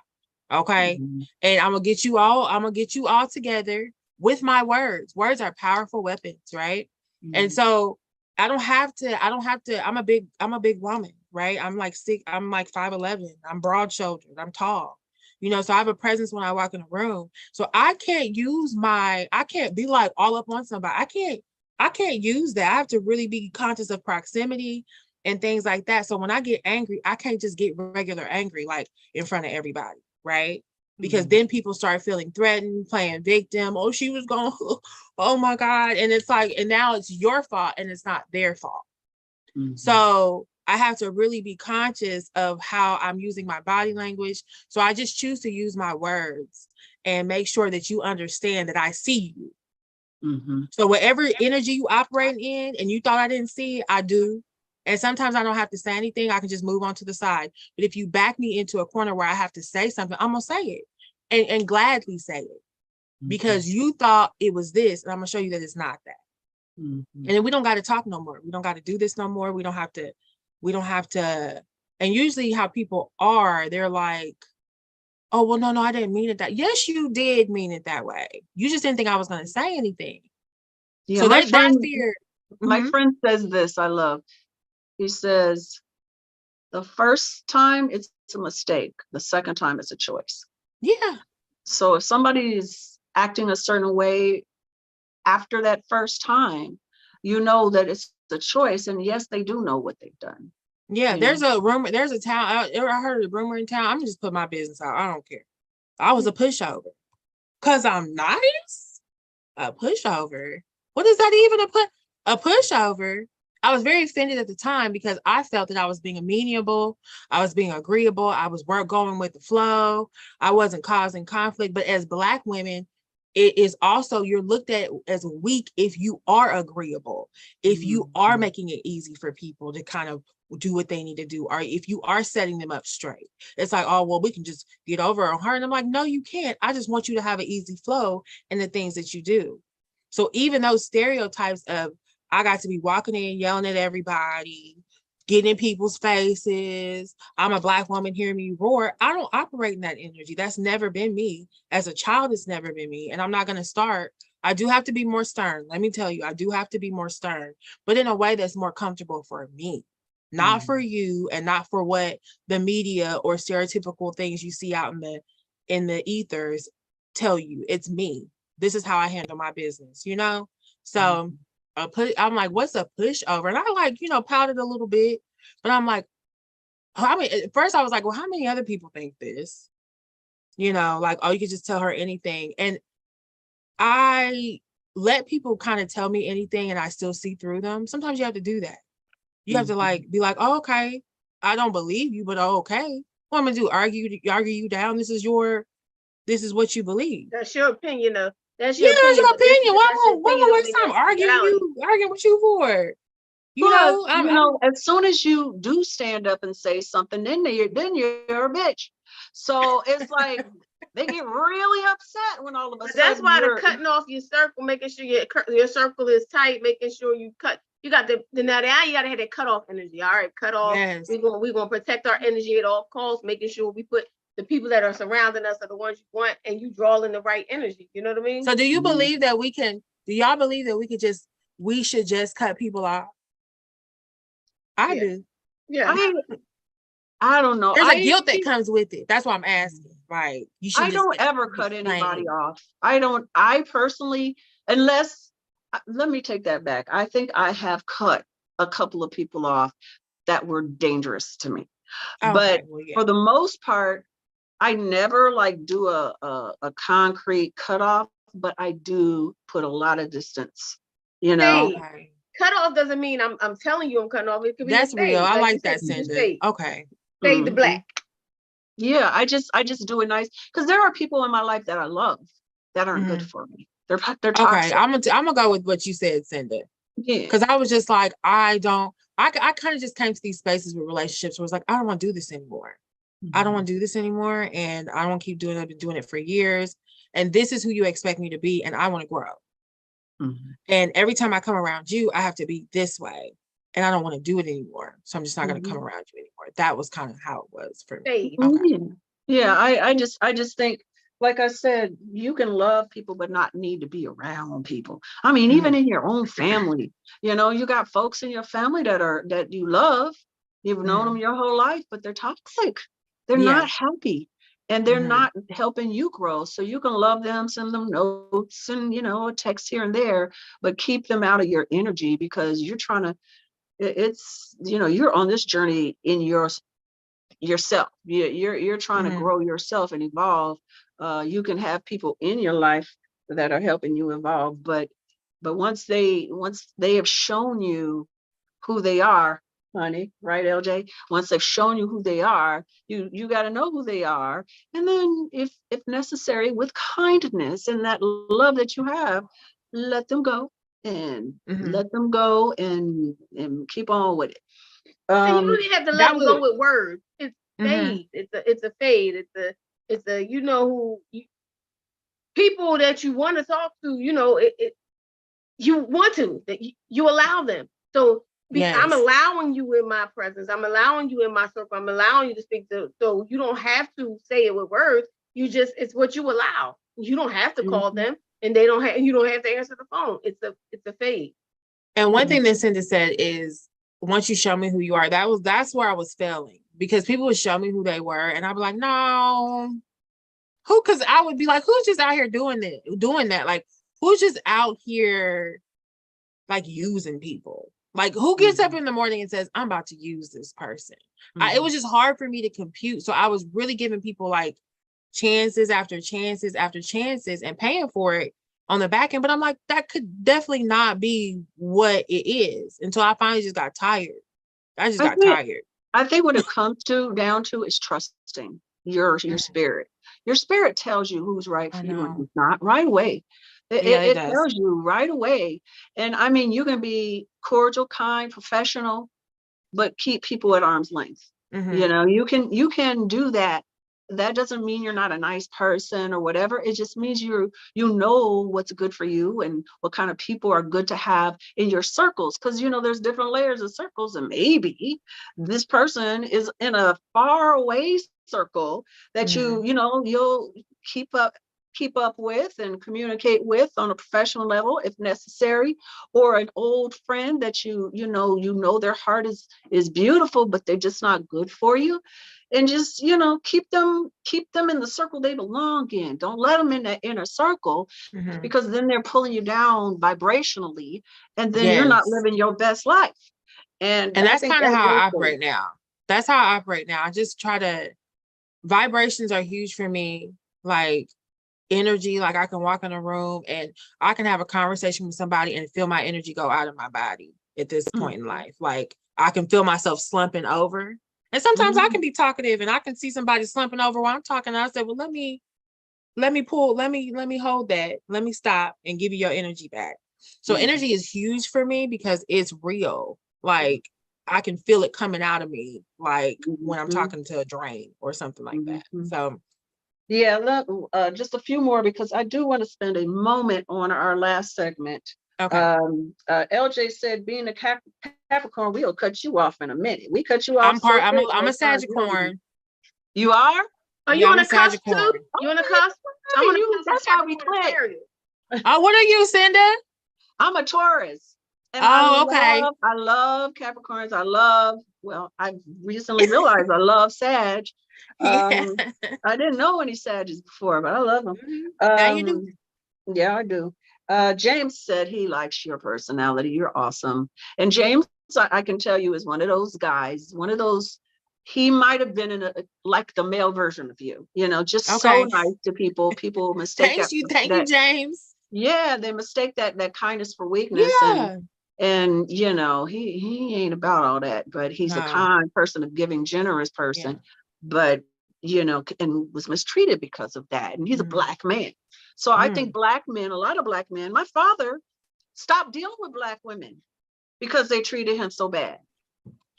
Okay. And I'm gonna get you all together with my words. Words are powerful weapons, right? And so I don't have to, I'm a big woman, right? I'm like 5'11. I'm broad shouldered, I'm tall. You know, so I have a presence when I walk in a room. So I can't be like all up on somebody. I can't use that. I have to really be conscious of proximity and things like that. So when I get angry, I can't just get regular angry, like in front of everybody, right? Because then people start feeling threatened, playing victim. Oh, she was going, oh my God. And it's like, and now it's your fault and it's not their fault. So I have to really be conscious of how I'm using my body language. So I just choose to use my words and make sure that you understand that I see you. So whatever energy you operate in and you thought I didn't see, I do. And sometimes I don't have to say anything. I can just move on to the side. But if you back me into a corner where I have to say something, I'm going to say it and gladly say it because you thought it was this. And I'm going to show you that it's not that. And then we don't got to talk no more. We don't got to do this no more. We don't have to. And usually how people are, they're like, oh, well, no, I didn't mean it that. Yes, you did mean it that way. You just didn't think I was going to say anything. Yeah, So my that friend, fear. my friend says this, I love. He says, the first time it's a mistake. The second time it's a choice. Yeah. So if somebody is acting a certain way after that first time, you know that it's a choice. And yes, they do know what they've done. Yeah, there's a rumor, there's a town, I heard a rumor in town. I'm just put my business out. I don't care. I was a pushover. Cause I'm nice? A pushover? What is that even a pushover? I was very offended at the time because I felt that I was being amenable, I was being agreeable, I was going with the flow, I wasn't causing conflict. But as Black women, it is also, you're looked at as weak if you are agreeable, if you are making it easy for people to kind of do what they need to do, or if you are setting them up straight. It's like, oh, well, we can just get over on her. And I'm like, no, you can't. I just want you to have an easy flow in the things that you do. So even those stereotypes of, I got to be walking in, yelling at everybody, getting in people's faces, I'm a Black woman, hear me roar. I don't operate in that energy. That's never been me. As a child, it's never been me. And I'm not going to start. I do have to be more stern. Let me tell you, I do have to be more stern, but in a way that's more comfortable for me, not for you, and not for what the media or stereotypical things you see out in the ethers tell you. It's me. This is how I handle my business, you know? So I'm like, what's a pushover? And I pouted a little bit, but I'm like, at first I was like, well, how many other people think this? Like, oh, you could just tell her anything. And I let people kind of tell me anything and I still see through them. Sometimes you have to do that. You have to be like, oh, okay, I don't believe you, but okay. What I'm gonna do? Argue you down? This is what you believe. That's your opinion of. That's Yeah, your that's your opinion. Why am I waste time arguing with you for? As soon as you do stand up and say something, then you're a bitch. So it's like they get really upset when all of a sudden. That's why the cutting off your circle, making sure your circle is tight, making sure you cut. You got now you gotta have that cut off energy. All right, cut off. Yes. We're gonna protect our energy at all costs, making sure we put the people that are surrounding us are the ones you want, and you draw in the right energy. You know what I mean? So do you believe that do y'all believe that we should just cut people off? I do. Yeah. I don't know. There's a guilt that comes with it. That's why I'm asking. Right. I don't ever cut anybody off. I personally, unless, let me take that back. I think I have cut a couple of people off that were dangerous to me. Okay, but for the most part, I never do a concrete cutoff, but I do put a lot of distance, Hey, cut off doesn't mean I'm telling you I'm cutting off. It could be that's real. I like that, Cindy. Okay. Stay the Black. Yeah, I just do it nice because there are people in my life that I love that aren't good for me. They're toxic. Okay, I'm gonna go with what you said, Cindy. Yeah. Because I was just like, I kind of just came to these spaces with relationships where it's like, I don't want to do this anymore. I don't want to do this anymore, and I don't want to keep doing it. I've been doing it for years, and this is who you expect me to be, and I want to grow. And every time I come around you, I have to be this way, and I don't want to do it anymore. So I'm just not going to come around you anymore. That was kind of how it was for me. Okay. Yeah, I just think, like I said, you can love people but not need to be around people. I mean, even in your own family, you got folks in your family that you love. You've known them your whole life, but they're toxic. They're not happy, and they're not helping you grow. So you can love them, send them notes and, a text here and there, but keep them out of your energy because you're trying to, you're on this journey in yourself. You're trying to grow yourself and evolve. You can have people in your life that are helping you evolve, but once they have shown you who they are, honey, right, LJ? Once they've shown you who they are, you got to know who they are. And then if necessary, with kindness and that love that you have, let them go and let them go and keep on with it. And you don't even have to let that them would- go with words. It's Mhm. fade. It's a fade. It's a you know who people that you want to talk to. You know you want to that you allow them. So I'm Yes. allowing you in my presence. I'm allowing you in my circle. I'm allowing you to speak to. So you don't have to say it with words. You just it's what you allow. You don't have to call them, and they don't have. You don't have to answer the phone. It's a fade. And one thing that Cinda said is, once you show me who you are, that's where I was failing, because people would show me who they were, and I'd be like, no, who? Because I would be like, who's just out here doing that? Like, who's just out here, like, using people? Like, who gets up in the morning and says, I'm about to use this person? It was just hard for me to compute. So I was really giving people like chances after chances after chances and paying for it on the back end. But I'm like, that could definitely not be what it is, until I finally just got tired. I got tired. I think what it comes down to is trusting your spirit. Your spirit tells you who's right for you and who's not right away. It tells you right away. And I mean, you can be cordial, kind, professional, but keep people at arm's length. You know, you can do that. That doesn't mean you're not a nice person or whatever. It just means you know what's good for you and what kind of people are good to have in your circles. Because, you know, there's different layers of circles, and maybe this person is in a far away circle that you'll keep up with and communicate with on a professional level if necessary, or an old friend that you know their heart is beautiful, but they're just not good for you. And just, keep them in the circle they belong in. Don't let them in that inner circle, because then they're pulling you down vibrationally, and then you're not living your best life. And that's kind of how I operate now. That's how I operate now. I just try to, vibrations are huge for me. Like energy, like I can walk in a room and I can have a conversation with somebody and feel my energy go out of my body at this point in life. Like I can feel myself slumping over. And sometimes I can be talkative and I can see somebody slumping over while I'm talking. And I say, well, let me hold that. Let me stop and give you your energy back. So energy is huge for me because it's real. Like I can feel it coming out of me, like when I'm talking to a drain or something like that. So yeah, look, just a few more, because I do want to spend a moment on our last segment. Okay. LJ said, being a Capricorn, we'll cut you off in a minute. We cut you off. I'm a Sagittarian. You are? Are you on a cusp too? You on a cusp? I'm on a cusp. That's why we click. Oh, what are you, Cinda? I'm a Taurus. And okay. I love Capricorns. I've recently realized I love Sag. I didn't know any Sages before, but I love them. Now you do. Yeah, I do. James said he likes your personality. You're awesome. And James, I can tell you, is one of those guys, he might have been like the male version of you, just so nice to people. People mistake Thank you, James. Yeah, they mistake that kindness for weakness. And he ain't about all that, but he's a kind person, a giving, generous person, but and was mistreated because of that. And he's a Black man. So I think a lot of Black men, my father stopped dealing with Black women because they treated him so bad.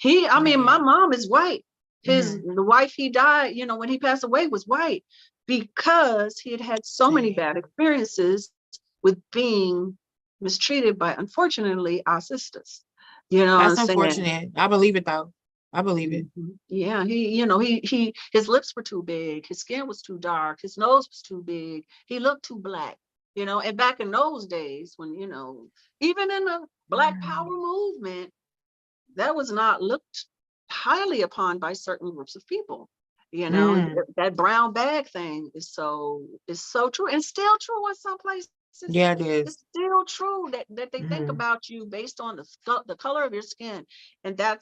My mom is white. The wife he died, when he passed away, was white, because he had so many bad experiences with being mistreated by, unfortunately, our sisters. That's unfortunate. I believe it though. I believe it. Yeah, his lips were too big, his skin was too dark, his nose was too big, he looked too Black, and back in those days when, even in the Black Power movement, that was not looked highly upon by certain groups of people. That brown bag thing is so true, and still true in some places. Yeah, it is. It's still true that they think about you based on the color of your skin, and that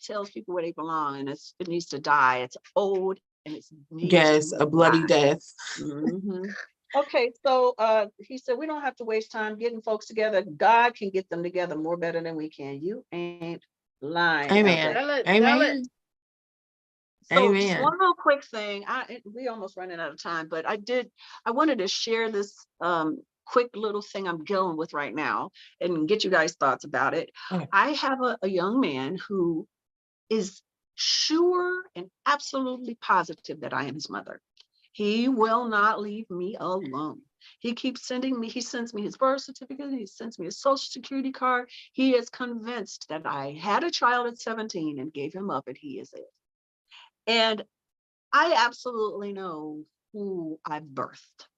tells people where they belong, and it needs to die. It's old, and it's a bloody death. Okay, so he said we don't have to waste time getting folks together. God can get them together more better than we can. You ain't line. out Amen. there. Tell it. Amen. So just Amen. one little quick thing. We almost running out of time, but I wanted to share this quick little thing I'm dealing with right now and get you guys' thoughts about it. Okay. I have a young man who is sure and absolutely positive that I am his mother. He will not leave me alone. He sends me his birth certificate, he sends me his social security card. He is convinced that I had a child at 17 and gave him up, and he is it. And I absolutely know who I birthed.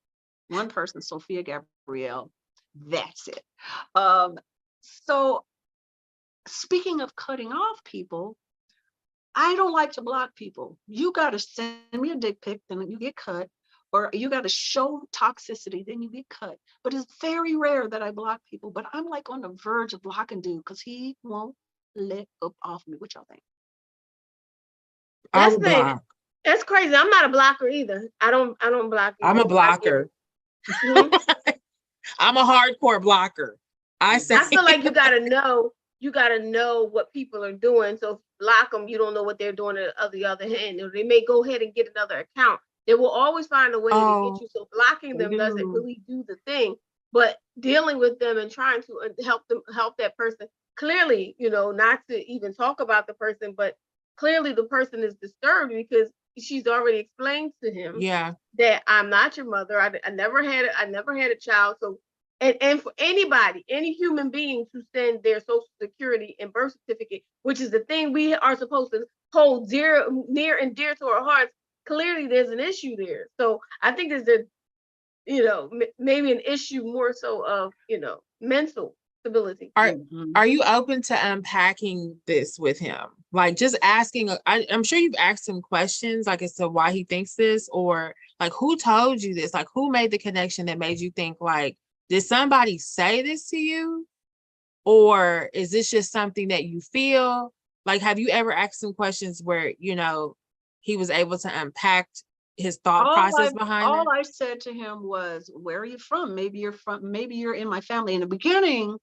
One person, Sophia Gabrielle, that's it. So speaking of cutting off people, I don't like to block people. You got to send me a dick pic, then you get cut, or you got to show toxicity, then you get cut. But it's very rare that I block people, but I'm like on the verge of blocking dude because he won't let up off me. What y'all think? I That's would the- block. That's crazy. I'm not a blocker either. I don't block. I'm a either. blocker. Mhm. I'm a hardcore blocker. I say I feel like you gotta know what people are doing. So if you block them, you don't know what they're doing on the other hand. Or they may go ahead and get another account. They will always find a way to get you. So blocking them doesn't really do the thing. But dealing with them and trying to help that person, clearly, not to even talk about the person, but clearly the person is disturbed because she's already explained to him yeah. that I'm not your mother. I never had a child. So and for anybody, any human being to send their social security and birth certificate, which is the thing we are supposed to hold near and dear to our hearts, clearly there's an issue there. So I think there's maybe an issue more so of mental stability. Are you open to unpacking this with him? Like just asking, I'm sure you've asked him questions like as to why he thinks this, or like who told you this? Like who made the connection that made you think like, did somebody say this to you? Or is this just something that you feel? Like, have you ever asked him questions where, he was able to unpack his thought process behind all it? I said to him was, where are you from? Maybe you're in my family. In the beginning,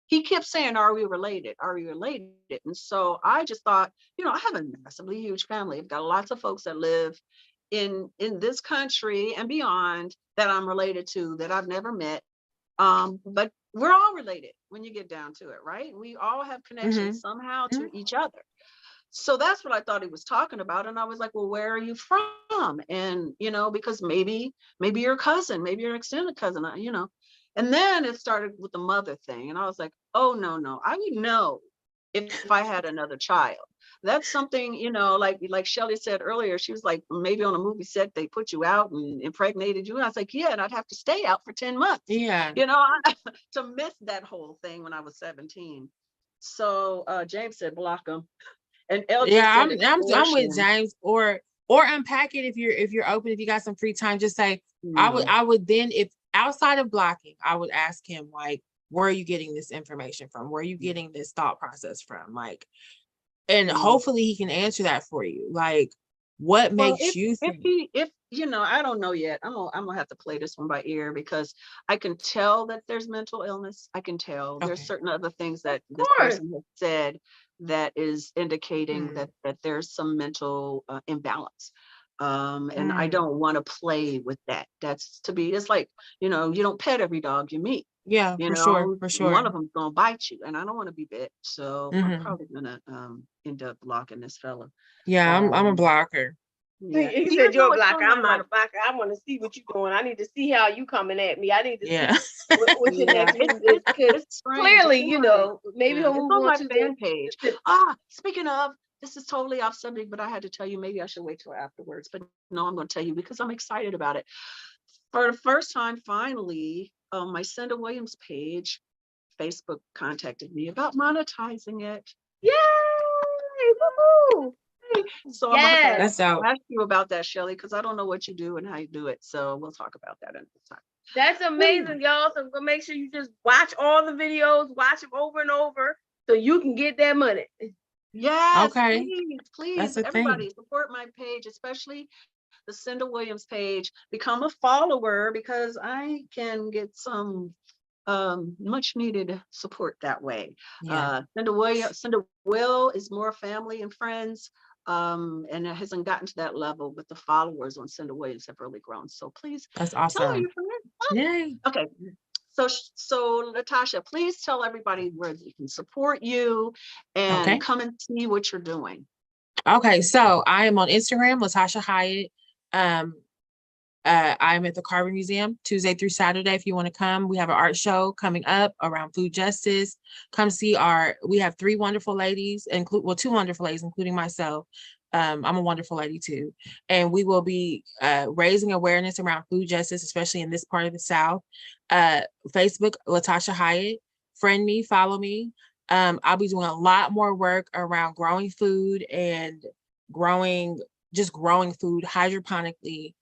he kept saying, are we related? Are we related? And so I just thought, I have a massively huge family. I've got lots of folks that live in this country and beyond that I'm related to, that I've never met. But we're all related when you get down to it, right? We all have connections somehow to each other. So that's what I thought he was talking about. And I was like, well, where are you from? And, because maybe you're a cousin, maybe you're an extended cousin, And then it started with the mother thing. And I was like, oh, no, I would know if I had another child. That's something, like Shelly said earlier, she was like, maybe on a movie set, they put you out and impregnated you. And I was like, yeah, and I'd have to stay out for 10 months. Yeah. To miss that whole thing when I was 17. So James said, block them. And LJ said, I'm with James, or unpack it if you're open, if you got some free time, just say, I would then, if outside of blocking, I would ask him like, where are you getting this information from? Where are you getting this thought process from? Like, and hopefully he can answer that for you. Like, what makes you think? If I don't know yet. I'm gonna have to play this one by ear because I can tell that there's mental illness. I can tell there's certain other things that this person has said that is indicating that there's some mental imbalance. And I don't want to play with that. It's like, you don't pet every dog you meet. Yeah, for sure. One of them's gonna bite you, and I don't want to be bit. So I'm probably gonna end up blocking this fella. Yeah, I'm a blocker. Yeah. He said you're a blocker. I'm not a blocker. I want to see what you're doing. I need to see how you coming at me. I need to see what your next move is. Because clearly, maybe he'll move on to fan page. Speaking of, this is totally off subject, but I had to tell you, maybe I should wait till afterwards. But no, I'm going to tell you because I'm excited about it. For the first time, finally, my Cinda Williams page, Facebook contacted me about monetizing it. Yay! Woohoo! So I'm gonna ask you about that, Shelly, because I don't know what you do and how you do it. So we'll talk about that another time. That's amazing, y'all. So make sure you just watch all the videos, watch them over and over, so you can get that money. Yes. Okay. Please, everybody support my page, especially the Cinda Williams page. Become a follower because I can get some much needed support that way. Yeah. Cinder Will is more family and friends, and it hasn't gotten to that level, but the followers on Cinder Williams have really grown. So please That's tell her awesome. your friends. Yay. Okay. So Natasha, please tell everybody where they can support you and Okay. come and see what you're doing. Okay. So I am on Instagram, Latasha Hyatt. I'm at the Carver Museum Tuesday through Saturday. If you want to come, we have an art show coming up around food justice. Come see we have 3 wonderful ladies, 2 wonderful ladies, including myself. I'm a wonderful lady too. And we will be raising awareness around food justice, especially in this part of the South. Facebook, Latasha Hyatt, friend me, follow me. I'll be doing a lot more work around growing food and growing food hydroponically,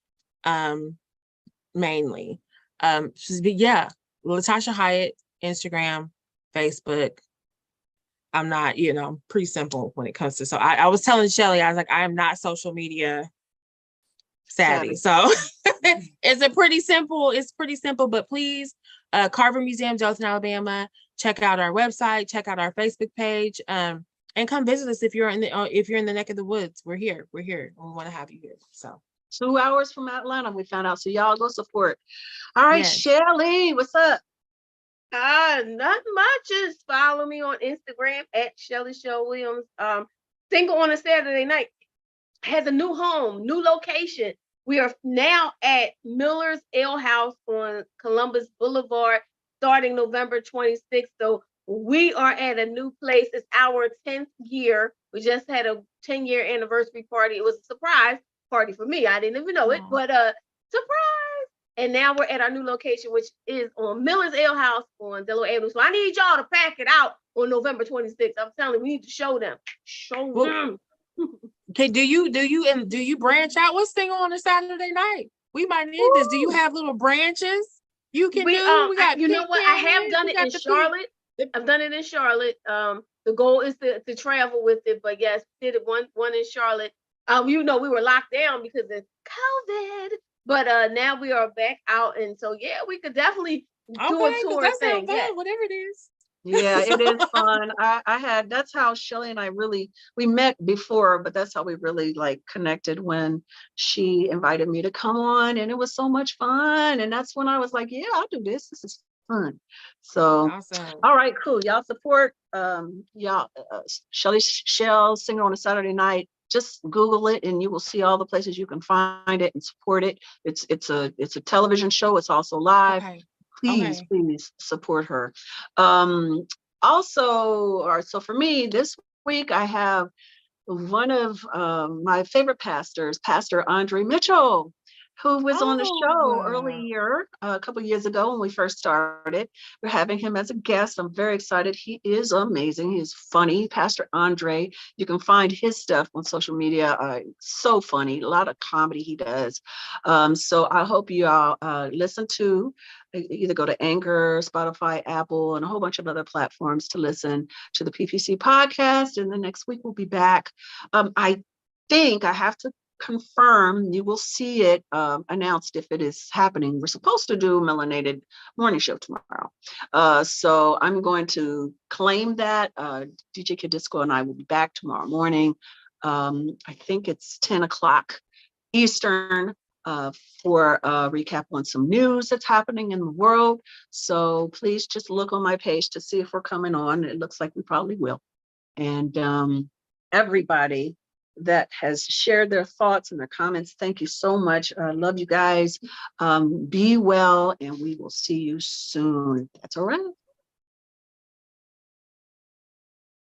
mainly. But yeah, Latasha Hyatt, Instagram, Facebook. I'm not, pretty simple when it comes to, so I was telling Shelly, I was like, I am not social media savvy. So it's pretty simple, but please, Carver Museum, Dothan, Alabama, check out our website, check out our Facebook page, and come visit us if you're in the neck of the woods. We're here, and we want to have you here. So 2 hours from Atlanta, we found out. So y'all go support. All right, yes. Shelly, what's up? Nothing much. Just follow me on Instagram at Shelly Show Williams. Single on a Saturday Night has a new home, new location. We are now at Miller's Ale House on Columbus Boulevard, starting November 26th. So we are at a new place. It's our 10th year. We just had a 10-year anniversary party. It was a surprise party for me. I didn't even know it, but surprise. And now we're at our new location, which is on Miller's Ale House on Delaware Avenue. So I need y'all to pack it out on November 26th. I'm telling you, we need to show them. Them. Okay, do you branch out? What's thing on a Saturday night? We might need this. Do you have little branches you can do? We got, you know what? I have done it in Charlotte. I've done it in Charlotte. The goal is to travel with it, but yes, did it one in Charlotte. We were locked down because of COVID, but now we are back out, and so yeah, we could definitely do a tour thing. Yeah, whatever it is. Yeah, it is fun. That's how Shelly and I we met before, but that's how we really like connected when she invited me to come on, and it was so much fun. And that's when I was like, yeah, I'll do this. This is fun. So, awesome. All right, cool. Y'all support Shelly Shell Singer on a Saturday Night. Just Google it and you will see all the places you can find it and support it. It's a television show. It's also live. Okay. Please support her. Also, all right, so for me this week, I have one of my favorite pastors, Pastor Andre Mitchell, who was on the show earlier, a couple of years ago when we first started. We're having him as a guest. I'm very excited. He is amazing. He's funny. Pastor Andre, you can find his stuff on social media. So funny, a lot of comedy he does. So I hope you all listen to, either go to Anchor, Spotify, Apple, and a whole bunch of other platforms to listen to the PPC podcast. And the next week we'll be back. I think I have to confirm, you will see it announced if it is happening. We're supposed to do Melanated Morning Show tomorrow. So I'm going to claim that. DJ Kid Disco and I will be back tomorrow morning. I think it's 10 o'clock Eastern for a recap on some news that's happening in the world. So please just look on my page to see if we're coming on. It looks like we probably will. And everybody that has shared their thoughts and their comments, thank you so much. I love you guys. Be well, and we will see you soon. That's all right.